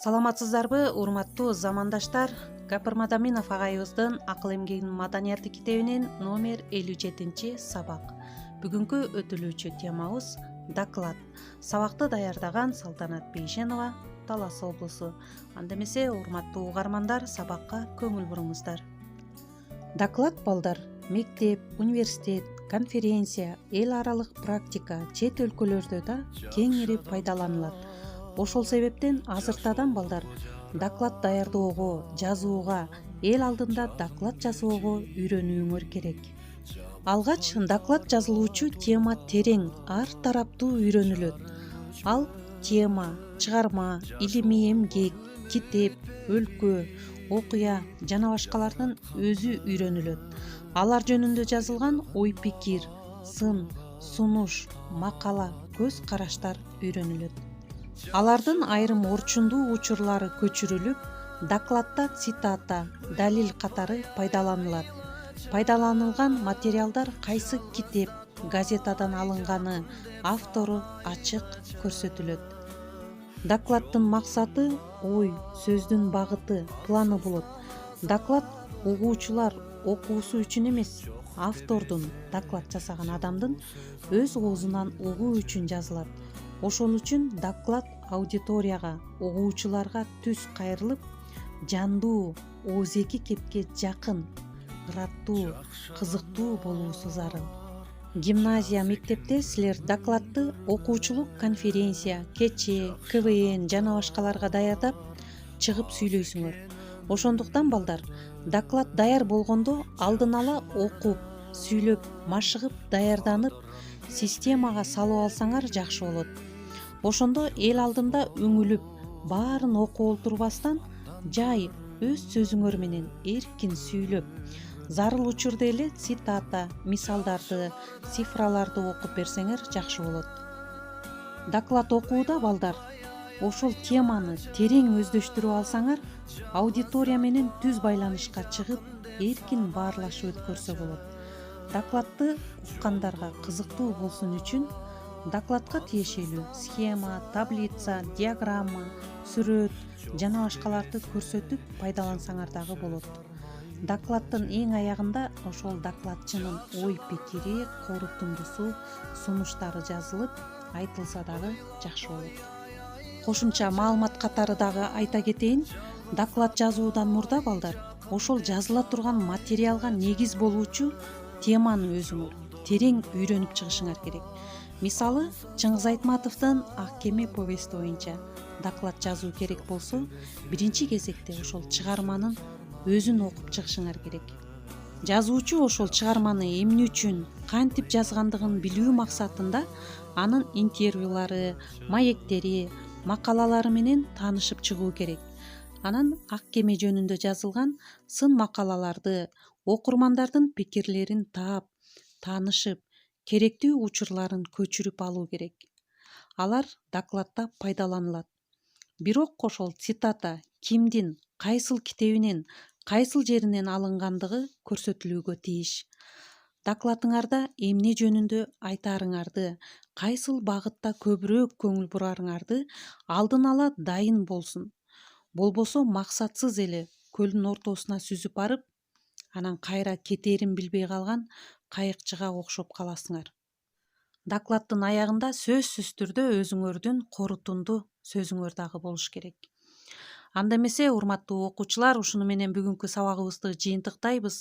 Саламатсыздарбы, урматтуу замандаштар? Г.Мадаминов агайыбыздын Акыл эмгегинин маданияты китебинин номер 57 сабак. Бүгүнкү өтүлүүчү темабыз доклад. Сабакты даярдаган Салтанат Бейшенова Талас облусу. Анда эмесе, урматтуу угармандар, сабакка көңүл буруңуздар. Доклад балдар мектеп, университет, конференция, эл аралык практика, чет өлкөлөрдө да кеңири пайдаланылат. Ошол себептен азыртадан балдар доклад даярдоого, жазууга, эл алдында доклад жазууга үйрөнүүңөр керек. Алгач доклад жазылуучу тема терең, ар тараптуу үйрөнүлөт. Ал тема, чыгарма, илимий эмгек, китеп, өлкө, окуя жана башкалардын өзү үйрөнүлөт. Алар жөнүндө жазылган ой-пикир, сын, сунуш, макала, көз караштар үйрөнүлөт. Алардын айрым орчундуу учурлары көчүрүлүп, докладда цитата, далил катары пайдаланылат. Пайдаланылган материалдар кайсы китеп, газетадан алынганы, автору ачык көрсөтүлөт. Докладдын максаты ой, сөздүн багыты, планы болот. Доклад угуучулар окуусу үчүн эмес, автордун, доклад жасаган адамдын өз оозунан угуу үчүн жазылат. Ошол үчүн доклад аудиторияга, угуучуларга түз кайрылып, жандуу, оозеки кепке жакын, ыраттуу, кызыктуу болуусу зарыл. Гимназия, мектепте силер докладты окуучулук конференция, кече, КВН жана башкаларга даярдап, чыгып сүйлөйсүңөр. Ошондуктан балдар, доклад даяр болгондо алдын ала окуп, сүйлөп, машыгып, даярданып, системага салып алсаңар жакшы болот. Ошондо эл алдында үңүлүп, баарын окуп олтурбастан, жай өз сөзүңөр менен эркин сүйлөп, зарыл учурда эле цитата, мисалдарды, цифраларды окуп берсеңер жакшы болот. Доклад окууда балдар, ошол теманы терең өздөштүрүп алсаңар, аудитория менен түз байланышка чыгып, эркин баарлашып өткөрсө болот. Докладты уккандарга кызыктуу болсун үчүн докладка тиешелүү схема, таблица, диаграмма, сүрөт жана башкаларды көрсөтүп пайдалансаңар дагы болот. Докладдын эң аягында ошол докладчынын ой-пикири, корутундусу, сунуштары жазылып, айтылса дагы жакшы болот. Кошумча маалымат катары дагы айта кетейин, доклад жазуудан мурда балдар, ошол жазыла турган материалга негиз болуучу теманы өзүңөр терең үйрөнүп чыгышыңар керек. Мисалы, Чыңгыз Айтматовдун Ак кеме повести боюнча доклад жазуу керек болсо, биринчи кезекте ошол чыгарманын өзүн окуп чыгышыңар керек. Жазуучу ошол чыгарманы эмне үчүн, кантип жазгандыгын билүү максатында анын интервьюлары, маектери, макалалары менен таанышып чыгуу керек. Анан Ак кеме жөнүндө жазылган сын макалаларды, окурмандардын пикирлерин таап, таанышып, керектүү учурларын көчүрүп алуу керек. Алар докладда пайдаланылат. Бирок ошол цитата кимдин, кайсыл китебинен, кайсыл жеринен алынгандыгы көрсөтүлүүгө тийиш. Докладыңарда эмне жөнүндө айтаарыңарды, кайсыл багытта көбүрөөк көңүл бурарыңарды алдын ала дайын болсун. Болбосо максатсыз эле көлдүн ортосуна сүзүп барып, анан кайра кетээрин билбей калган кайыкчыга окшоп каласыңар. Докладдын аягында сөзсүз түрдө өзүңөрдүн корутунду сөзүңөр дагы болуш керек. Анда эмесе, урматтуу окуучулар, ушуну менен бүгүнкү сабагыбызды жыйынтыктайбыз.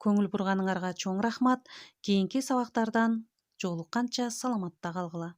Көңүл бурганыңарга чоң рахмат. Кийинки сабактардан жолукканча саламатта калгыла.